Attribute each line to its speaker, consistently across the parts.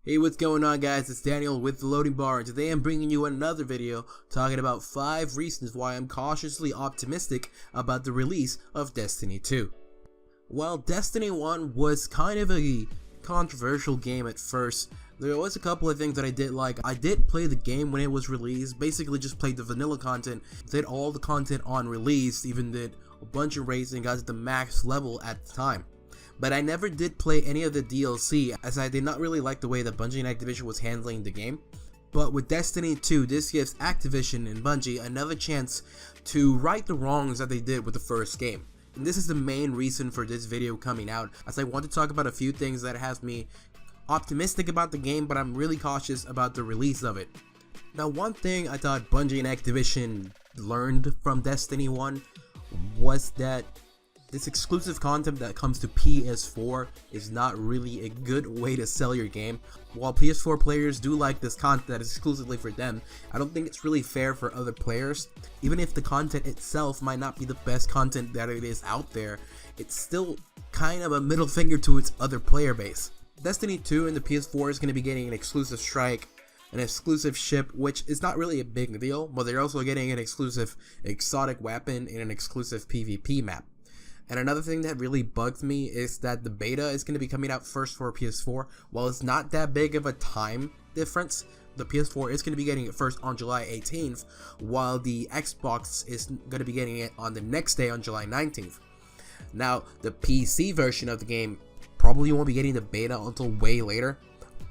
Speaker 1: Hey, what's going on, guys? It's Daniel with the Loading Bar, and today I'm bringing you another video talking about 5 reasons why I'm cautiously optimistic about the release of Destiny 2. While Destiny 1 was kind of a controversial game at first, there was a couple of things that I did like. I did play the game when it was released, basically just played the vanilla content, did all the content on release, even did a bunch of raids and got to the max level at the time. But I never did play any of the DLC, as I did not really like the way that Bungie and Activision was handling the game. But with Destiny 2, this gives Activision and Bungie another chance to right the wrongs that they did with the first game. And this is the main reason for this video coming out, as I want to talk about a few things that has me optimistic about the game, but I'm really cautious about the release of it. Now, one thing I thought Bungie and Activision learned from Destiny 1 was that this exclusive content that comes to PS4 is not really a good way to sell your game. While PS4 players do like this content that is exclusively for them, I don't think it's really fair for other players. Even if the content itself might not be the best content that it is out there, it's still kind of a middle finger to its other player base. Destiny 2 and the PS4 is going to be getting an exclusive strike, an exclusive ship, which is not really a big deal, but they're also getting an exclusive exotic weapon and an exclusive PvP map. And another thing that really bugs me is that the beta is going to be coming out first for PS4. While it's not that big of a time difference, the PS4 is going to be getting it first on July 18th, while the Xbox is going to be getting it on the next day on July 19th. Now, the PC version of the game probably won't be getting the beta until way later,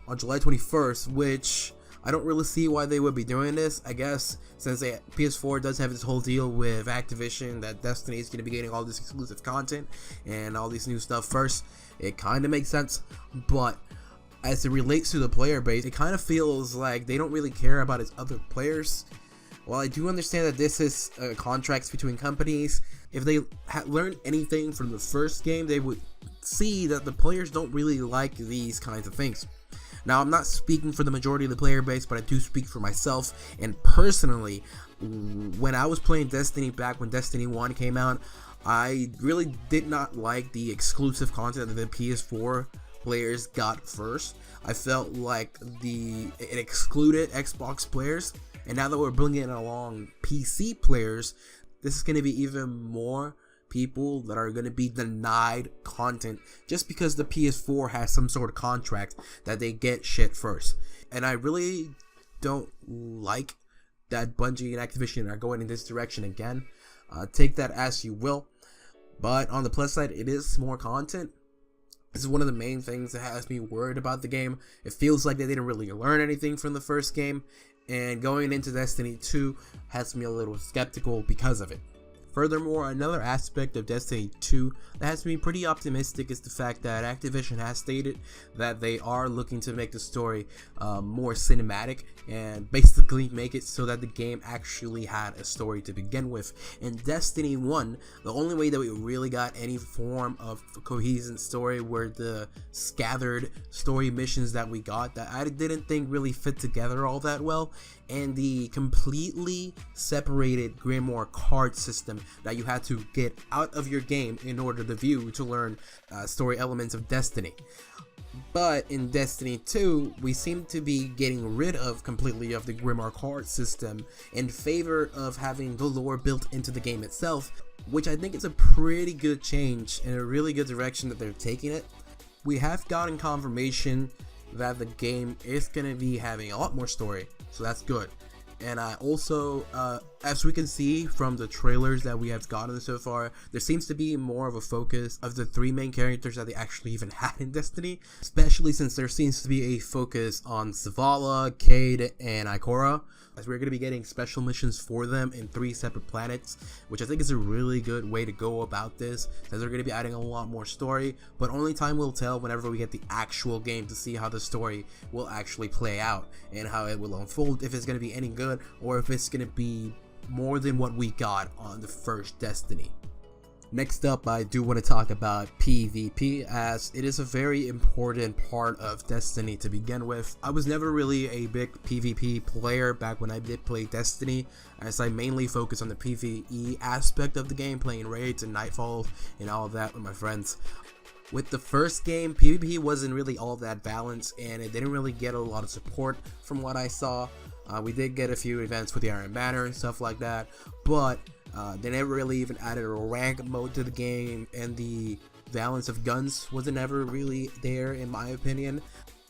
Speaker 1: on July 21st, which I don't really see why they would be doing this. I guess since PS4 does have this whole deal with Activision that Destiny is going to be getting all this exclusive content and all this new stuff first, it kind of makes sense. But as it relates to the player base, it kind of feels like they don't really care about its other players. While I do understand that this is contracts between companies, if they had learned anything from the first game, they would see that the players don't really like these kinds of things. Now, I'm not speaking for the majority of the player base, but I do speak for myself. And personally, when I was playing Destiny back when Destiny 1 came out, I really did not like the exclusive content that the PS4 players got first. I felt like it excluded Xbox players. And now that we're bringing along PC players, this is going to be even more people that are going to be denied content just because the PS4 has some sort of contract that they get shit first. And I really don't like that Bungie and Activision are going in this direction again. Take that as you will. But on the plus side, it is more content. This is one of the main things that has me worried about the game. It feels like they didn't really learn anything from the first game, and going into Destiny 2 has me a little skeptical because of it. Furthermore, another aspect of Destiny 2 that has me pretty optimistic is the fact that Activision has stated that they are looking to make the story more cinematic and basically make it so that the game actually had a story to begin with. In Destiny 1, the only way that we really got any form of cohesion story were the scattered story missions that we got that I didn't think really fit together all that well, and the completely separated Grimoire card system that you had to get out of your game in order to view to learn story elements of Destiny. But in Destiny 2, we seem to be getting rid of completely of the Grimoire card system in favor of having the lore built into the game itself, which I think is a pretty good change and a really good direction that they're taking it. We have gotten confirmation that the game is going to be having a lot more story, so that's good. And I also, as we can see from the trailers that we have gotten so far, there seems to be more of a focus of the 3 main characters that they actually even had in Destiny, especially since there seems to be a focus on Zavala, Cayde, and Ikora, as we're going to be getting special missions for them in 3 separate planets, which I think is a really good way to go about this, as they're going to be adding a lot more story, but only time will tell whenever we get the actual game to see how the story will actually play out and how it will unfold, if it's going to be any good or if it's going to be more than what we got on the first Destiny. Next up, I do want to talk about PvP, as it is a very important part of Destiny to begin with. I was never really a big PvP player back when I did play Destiny, as I mainly focus on the PvE aspect of the game, playing raids and nightfalls and all of that with my friends. With the first game, PvP wasn't really all that balanced, and it didn't really get a lot of support from what I saw. We did get a few events with the Iron Banner and stuff like that, but they never really even added a rank mode to the game, and the balance of guns wasn't ever really there, in my opinion.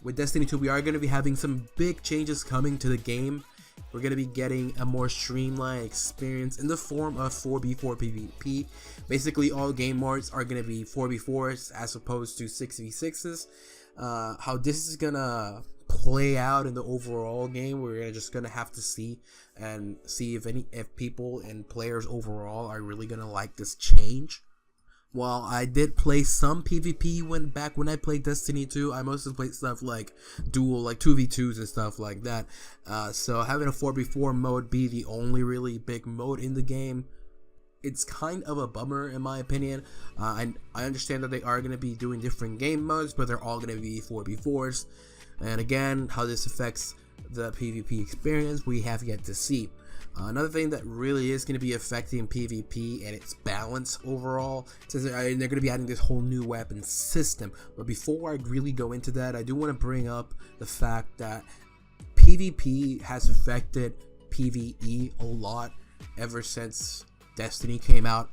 Speaker 1: With Destiny 2, we are going to be having some big changes coming to the game. We're going to be getting a more streamlined experience in the form of 4v4 PvP. Basically, all game modes are going to be 4v4s as opposed to 6v6s. How this is going to play out in the overall game, we're just going to have to see if people and players overall are really going to like this change. While I did play some PvP when I played Destiny 2, I mostly played stuff like duel, like 2v2s and stuff like that. So having a 4v4 mode be the only really big mode in the game, it's kind of a bummer in my opinion. I understand that they are going to be doing different game modes, but they're all going to be 4v4s. And again, how this affects the PvP experience, we have yet to see. Another thing that really is going to be affecting PvP and its balance overall is they're going to be adding this whole new weapon system. But before I really go into that, I do want to bring up the fact that PvP has affected PvE a lot ever since Destiny came out.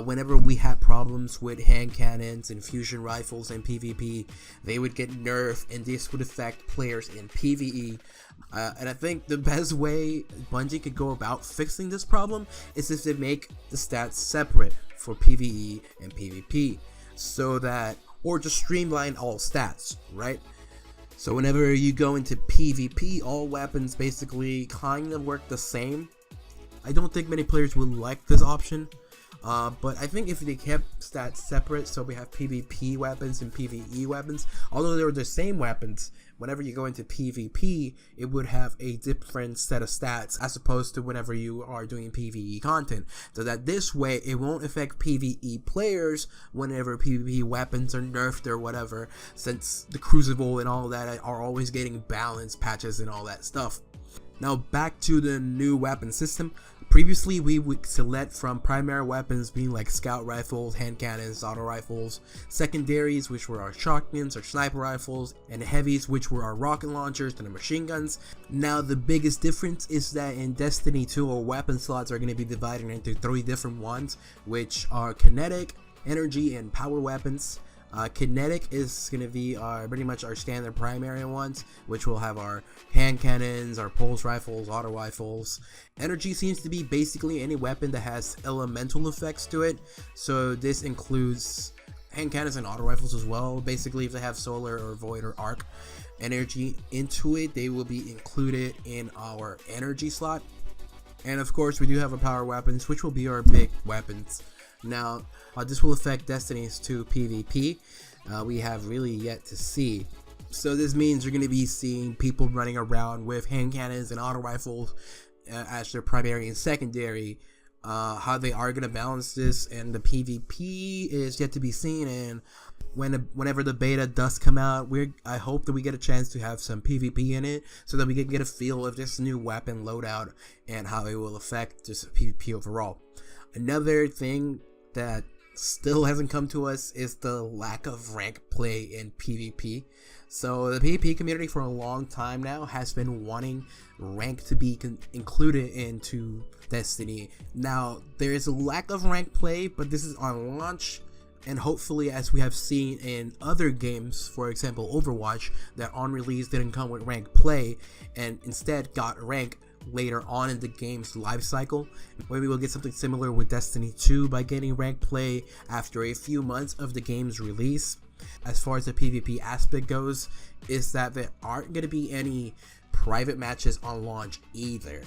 Speaker 1: Whenever we had problems with hand cannons and fusion rifles in PvP, they would get nerfed, and this would affect players in PvE. And I think the best way Bungie could go about fixing this problem is if they make the stats separate for PvE and PvP, so that, or just streamline all stats, right? So whenever you go into PvP, all weapons basically kind of work the same. I don't think many players would like this option. But I think if they kept stats separate, so we have PvP weapons and PvE weapons, although they're the same weapons, whenever you go into PvP, it would have a different set of stats as opposed to whenever you are doing PvE content. So that this way, it won't affect PvE players whenever PvP weapons are nerfed or whatever, since the Crucible and all that are always getting balance patches and all that stuff. Now back to the new weapon system. Previously, we would select from primary weapons being like scout rifles, hand cannons, auto rifles, secondaries, which were our shotguns or sniper rifles, and heavies, which were our rocket launchers and the machine guns. Now the biggest difference is that in Destiny 2, our weapon slots are going to be divided into 3 different ones, which are kinetic, energy, and power weapons. Kinetic is going to be pretty much our standard primary ones, which will have our hand cannons, our pulse rifles, auto rifles. Energy seems to be basically any weapon that has elemental effects to it, so this includes hand cannons and auto rifles as well. Basically, if they have solar or void or arc energy into it, they will be included in our energy slot. And of course, we do have our power weapons, which will be our big weapons. Now, how this will affect Destiny's 2 PvP, we have really yet to see. So this means you're going to be seeing people running around with hand cannons and auto rifles as their primary and secondary. How they are going to balance this and the PvP is yet to be seen, and whenever the beta does come out, I hope that we get a chance to have some PvP in it, so that we can get a feel of this new weapon loadout and how it will affect just PvP overall. Another thing that still hasn't come to us is the lack of rank play in PvP. So the PvP community for a long time now has been wanting rank to be included into Destiny. Now there is a lack of rank play, but this is on launch, and hopefully, as we have seen in other games, for example Overwatch, that on release didn't come with rank play and instead got rank later on in the game's life cycle. Maybe we'll get something similar with Destiny 2 by getting rank play after a few months of the game's release. As far as the PvP aspect goes, is that there aren't going to be any private matches on launch either.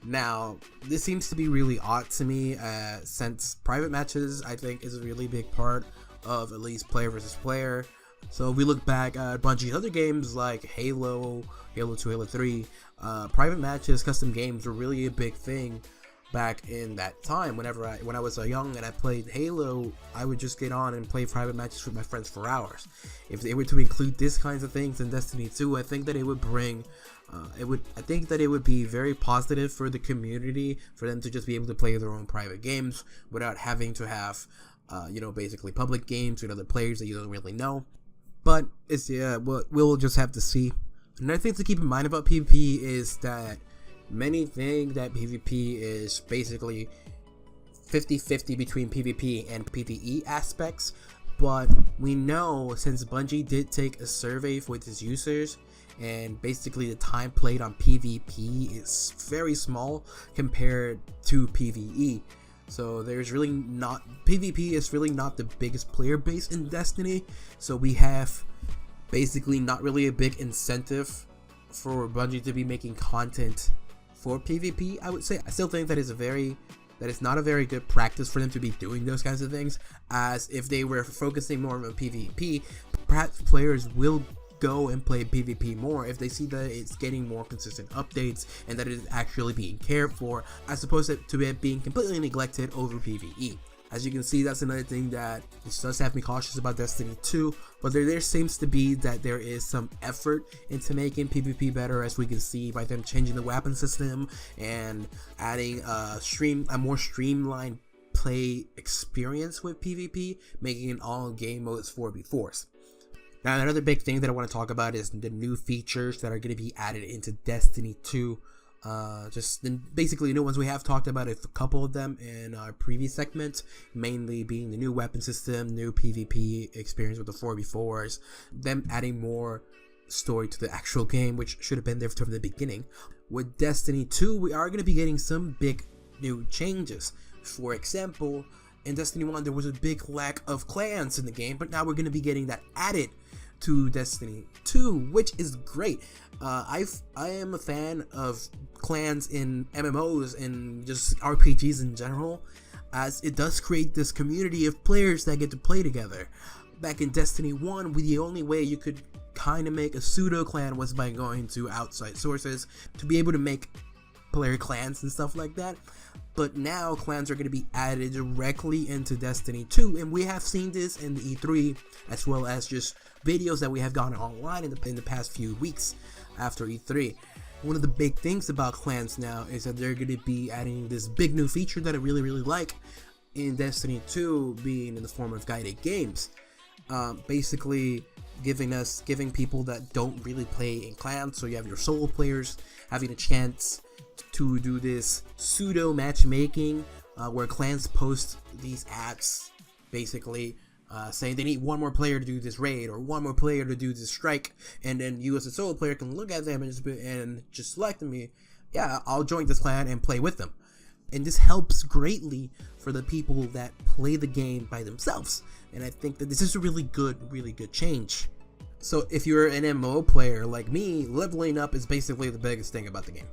Speaker 1: Now, this seems to be really odd to me, since private matches, I think, is a really big part of at least player versus player. So if we look back at Bungie's other games like Halo, Halo 2, Halo 3, private matches, custom games were really a big thing back in that time. When I was young and I played Halo, I would just get on and play private matches with my friends for hours. If they were to include these kinds of things in Destiny 2, I think that it would bring I think that it would be very positive for the community for them to just be able to play their own private games without having to have basically public games with other players that you don't really know. But it's we'll just have to see. Another thing to keep in mind about PvP is that many think that PvP is basically 50-50 between PvP and PvE aspects, but we know, since Bungie did take a survey with its users, and basically the time played on PvP is very small compared to PvE. So there's really not, PvP is really not the biggest player base in Destiny, so we have basically not really a big incentive for Bungie to be making content for PvP, I would say. I still think that it's not a very good practice for them to be doing those kinds of things, as if they were focusing more on PvP, perhaps players will go and play PvP more if they see that it's getting more consistent updates and that it is actually being cared for, as opposed to it being completely neglected over PvE. As you can see, that's another thing that does have me cautious about Destiny 2, but there seems to be that there is some effort into making PvP better, as we can see by them changing the weapon system and adding a more streamlined play experience with PvP, making it all game modes 4v4s. Now, another big thing that I want to talk about is the new features that are going to be added into Destiny 2. Basically new ones. We have talked about a couple of them in our previous segment, mainly being the new weapon system, new PvP experience with the 4v4s, them adding more story to the actual game, which should have been there from the beginning. With Destiny 2, we are going to be getting some big new changes. For example, in Destiny 1, there was a big lack of clans in the game, but now we're going to be getting that added to Destiny 2, which is great. I am a fan of clans in MMOs and just RPGs in general, as it does create this community of players that get to play together. Back in Destiny 1, the only way you could kind of make a pseudo clan was by going to outside sources to be able to make player clans and stuff like that. But now clans are going to be added directly into Destiny 2, and we have seen this in the E3, as well as just videos that we have gotten online in the past few weeks after E3. One of the big things about clans now is that they're going to be adding this big new feature that I really like in Destiny 2, being in the form of guided games. Basically giving people that don't really play in clans, so you have your solo players having a chance to do this pseudo matchmaking, where clans post these ads basically saying they need one more player to do this raid or one more player to do this strike, and then you as a solo player can look at them and just select them. Yeah, I'll join this clan and play with them. And this helps greatly for the people that play the game by themselves, and I think that this is a really good change. So if you're an MMO player like me, leveling up is basically the biggest thing about the game.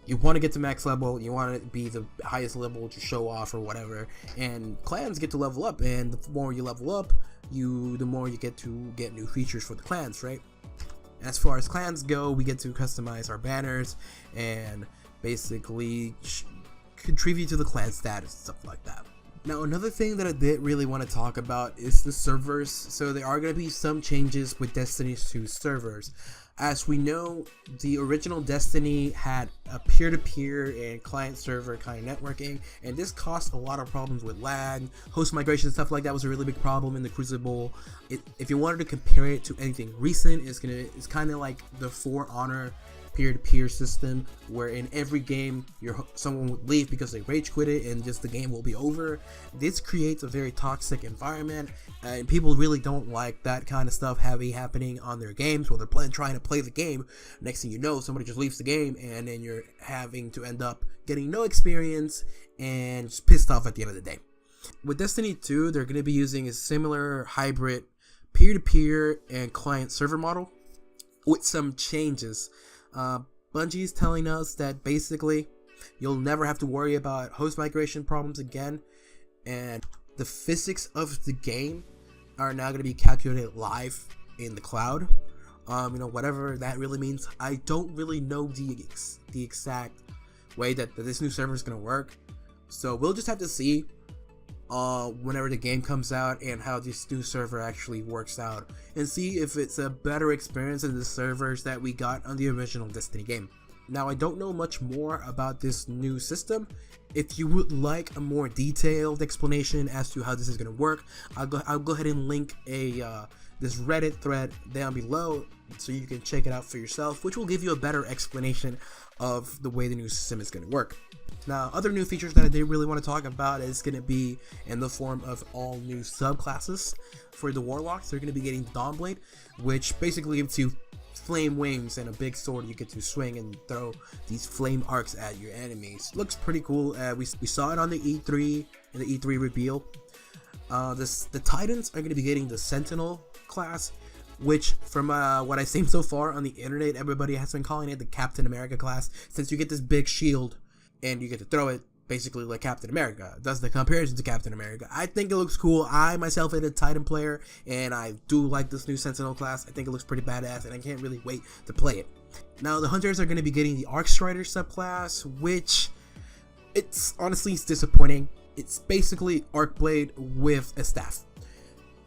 Speaker 1: You want to get to max level, you want to be the highest level to show off or whatever, and clans get to level up, and the more you level up, the more you get to get new features for the clans, right? As far as clans go, we get to customize our banners and basically contribute to the clan status and stuff like that. Now, another thing that I did really want to talk about is the servers. So there are going to be some changes with Destiny 2 servers. As we know, the original Destiny had a peer-to-peer and client-server kind of networking, and this caused a lot of problems with lag, host migration, stuff like that was a really big problem in the Crucible. If you wanted to compare it to anything recent, it's kind of like the For Honor peer-to-peer system, where in every game someone would leave because they rage quit it and just the game will be over. This creates a very toxic environment, and people really don't like that kind of stuff happening on their games while they're trying to play the game. Next thing you know, somebody just leaves the game, and then you're having to end up getting no experience and just pissed off at the end of the day. With Destiny 2, they're going to be using a similar hybrid peer-to-peer and client-server model with some changes. Bungie is telling us that basically you'll never have to worry about host migration problems again, and the physics of the game are now going to be calculated live in the cloud. Whatever that really means. I don't really know the exact way that this new server is going to work, so we'll just have to see whenever the game comes out and how this new server actually works out, and see if it's a better experience than the servers that we got on the original Destiny game. Now, I don't know much more about this new system. If you would like a more detailed explanation as to how this is going to work, I'll go ahead and link this Reddit thread down below so you can check it out for yourself, which will give you a better explanation of the way the new system is going to work. Now, other new features that I did really want to talk about is going to be in the form of all new subclasses for the Warlocks. They're going to be getting the Dawnblade, which basically gives you flame wings and a big sword you get to swing and throw these flame arcs at your enemies. Looks pretty cool. We saw it on the E3 in the E3 reveal. The Titans are going to be getting the Sentinel class, which from what I've seen so far on the internet, everybody has been calling it the Captain America class, since you get this big shield and you get to throw it basically like Captain America. Does the comparison to Captain America. I think it looks cool. I myself am a Titan player, and I do like this new Sentinel class. I think it looks pretty badass, and I can't really wait to play it. Now, the Hunters are going to be getting the Arcstrider subclass, which it's honestly disappointing. It's basically Arcblade with a staff.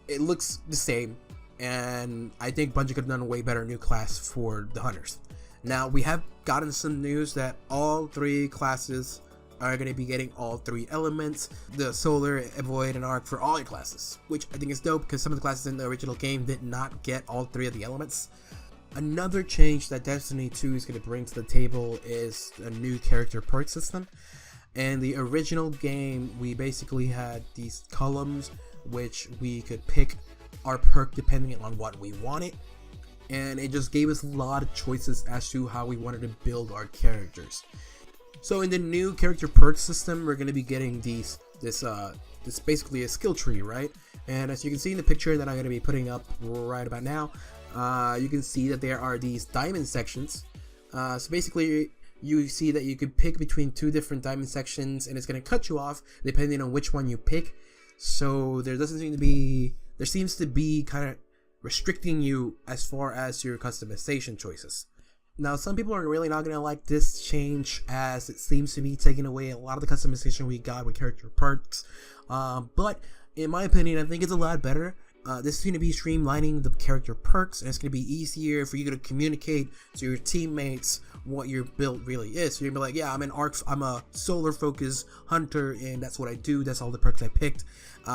Speaker 1: It looks the same, and I think Bungie could have done a way better new class for the Hunters. Now, we have gotten some news that all three classes are going to be getting all three elements, the Solar, Void, and Arc for all your classes, which I think is dope because some of the classes in the original game did not get all three of the elements. Another change that Destiny 2 is going to bring to the table is a new character perk system. In the original game, we basically had these columns which we could pick our perk depending on what we wanted, and it just gave us a lot of choices as to how we wanted to build our characters. So in the new character perk system, we're going to be getting this basically a skill tree, right? And as you can see in the picture that I'm going to be putting up right about now, you can see that there are these diamond sections. So basically, you see that you can pick between two different diamond sections, and it's going to cut you off depending on which one you pick. So there seems to be kind of restricting you as far as your customization choices. Now, some people are really not going to like this change, as it seems to be taking away a lot of the customization we got with character perks. But in my opinion, I think it's a lot better. This is going to be streamlining the character perks, and it's going to be easier for you to communicate to your teammates what your build really is. So you're going to be like, yeah, I'm a solar focused hunter, and that's what I do. That's all the perks I picked.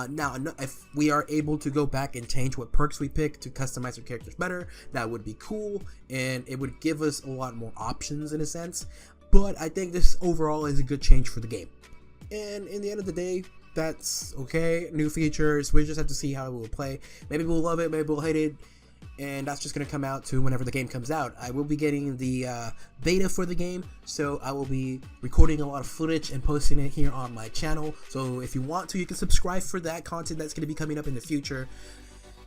Speaker 1: Now, if we are able to go back and change what perks we pick to customize our characters better, that would be cool, and it would give us a lot more options in a sense. But I think this overall is a good change for the game. And in the end of the day, that's okay. New features, we just have to see how it will play. Maybe we'll love it, maybe we'll hate it, and that's just going to come out to whenever the game comes out. I will be getting the beta for the game, so I will be recording a lot of footage and posting it here on my channel. So if you want to, you can subscribe for that content that's going to be coming up in the future.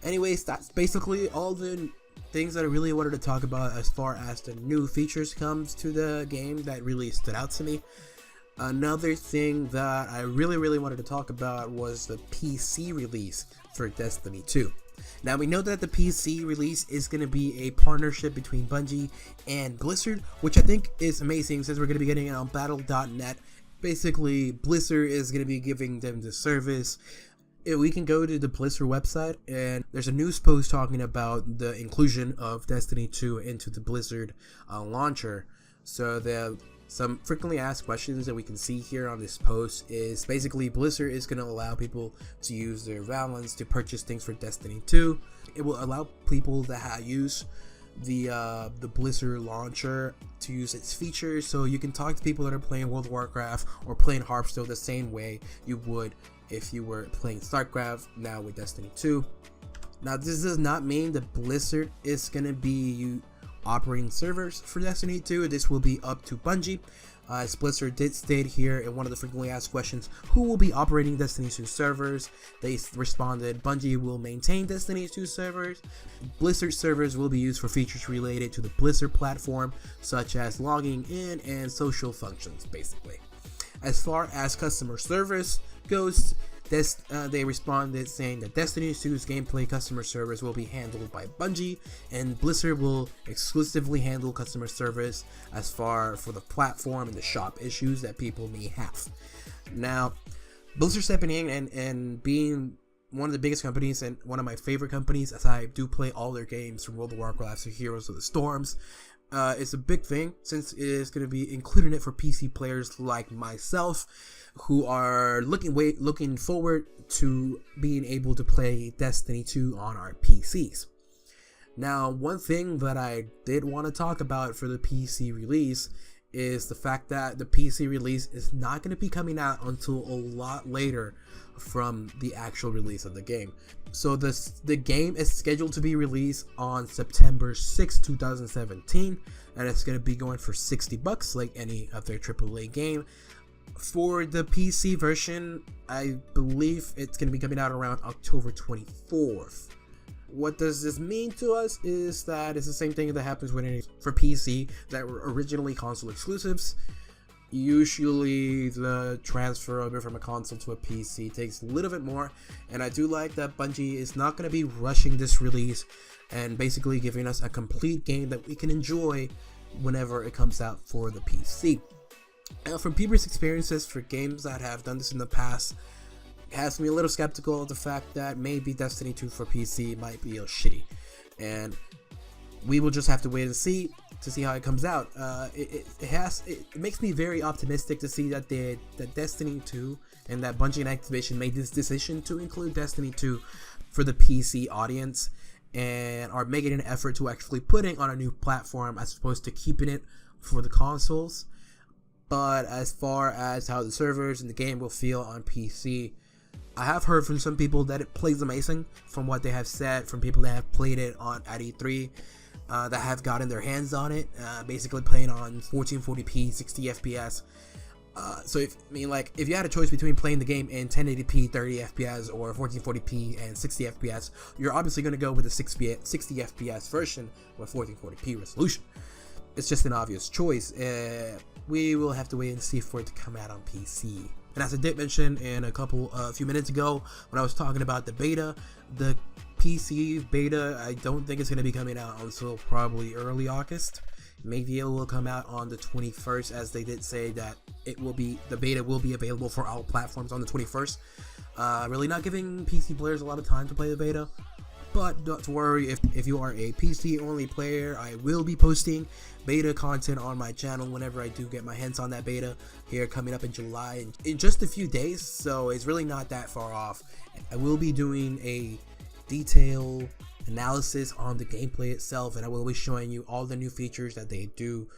Speaker 1: Anyways, that's basically all the things that I really wanted to talk about as far as the new features comes to the game that really stood out to me. Another thing that I really wanted to talk about was the PC release for Destiny 2. Now, we know that the PC release is going to be a partnership between Bungie and Blizzard, which I think is amazing since we're going to be getting it on Battle.net. Basically, Blizzard is going to be giving them the service. We can go to the Blizzard website, and there's a news post talking about the inclusion of Destiny 2 into the Blizzard launcher. So some frequently asked questions that we can see here on this post is basically Blizzard is going to allow people to use their Valens to purchase things for Destiny 2. It will allow people that use the Blizzard launcher to use its features, so you can talk to people that are playing World of Warcraft or playing Hearthstone the same way you would if you were playing StarCraft now with Destiny 2. Now, this does not mean that Blizzard is going to be operating servers for Destiny 2. This will be up to Bungie. As Blizzard did state here in one of the frequently asked questions, who will be operating Destiny 2 servers? They responded, Bungie will maintain Destiny 2 servers. Blizzard servers will be used for features related to the Blizzard platform, such as logging in and social functions, basically. As far as customer service goes, they responded saying that Destiny 2's gameplay customer service will be handled by Bungie, and Blizzard will exclusively handle customer service as far for the platform and the shop issues that people may have. Now, Blizzard stepping in and being one of the biggest companies and one of my favorite companies, as I do play all their games from World of Warcraft to Heroes of the Storms. It's a big thing since it is going to be including it for PC players like myself, who are looking forward to being able to play Destiny 2 on our PCs. Now, one thing that I did want to talk about for the PC release is the fact that the PC release is not going to be coming out until a lot later from the actual release of the game. So the game is scheduled to be released on September 6, 2017, and it's going to be going for $60 like any other AAA game. For the PC version, I believe it's going to be coming out around October 24th. What does this mean to us is that it's the same thing that happens for PC that were originally console exclusives. Usually the transfer over from a console to a PC takes a little bit more, and I do like that Bungie is not going to be rushing this release and basically giving us a complete game that we can enjoy whenever it comes out for the PC. Now, from previous experiences for games that have done this in the past, it has me a little skeptical of the fact that maybe Destiny 2 for PC might be shitty, and we will just have to wait and see to see how it comes out. It makes me very optimistic to see that Destiny 2 and that Bungie and Activision made this decision to include Destiny 2 for the PC audience and are making an effort to actually putting on a new platform as opposed to keeping it for the consoles. But as far as how the servers and the game will feel on PC, I have heard from some people that it plays amazing from what they have said, from people that have played it at E3, that have gotten their hands on it, basically playing on 1440p, 60 FPS. So if you had a choice between playing the game in 1080p, 30 FPS, or 1440p and 60 FPS, you're obviously going to go with the 60 FPS version with 1440p resolution. It's just an obvious choice. We will have to wait and see for it to come out on PC. And as I did mention in a few minutes ago when I was talking about the beta, the PC beta, I don't think it's going to be coming out until probably early August. Maybe it will come out on the 21st, as they did say that the beta will be available for all platforms on the 21st. Really not giving PC players a lot of time to play the beta. But don't worry, if you are a PC only player, I will be posting beta content on my channel whenever I do get my hands on that beta here coming up in July in just a few days, so it's really not that far off. I will be doing a detailed analysis on the gameplay itself, and I will be showing you all the new features that they do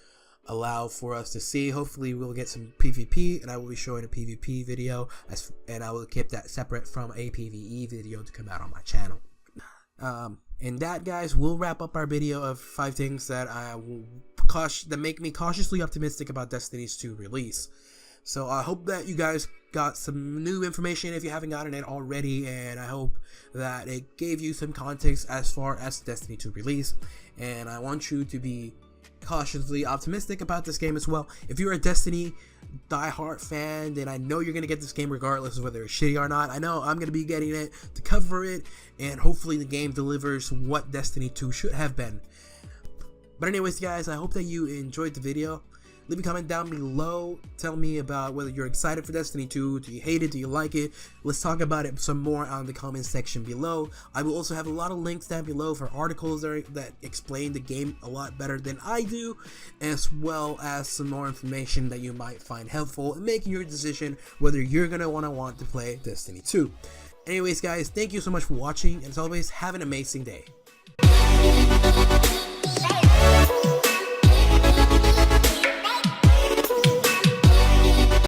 Speaker 1: allow for us to see. Hopefully we'll get some PvP, and I will be showing a PvP video, and I will keep that separate from a PvE video to come out on my channel. And that, guys, will wrap up our video of 5 things that that make me cautiously optimistic about Destiny's 2 release. So I hope that you guys got some new information if you haven't gotten it already, and I hope that it gave you some context as far as Destiny 2 release. And I want you to be cautiously optimistic about this game as well. If you're a Destiny diehard fan, then I know you're going to get this game regardless of whether it's shitty or not. I know I'm going to be getting it to cover it, and hopefully the game delivers what Destiny 2 should have been. But anyways, guys, I hope that you enjoyed the video. Leave a comment down below. Tell me about whether you're excited for Destiny 2. Do you hate it? Do you like it? Let's talk about it some more on the comment section below. I will also have a lot of links down below for articles that explain the game a lot better than I do, as well as some more information that you might find helpful in making your decision whether you're going to want to play Destiny 2. Anyways, guys, thank you so much for watching, and as always, have an amazing day.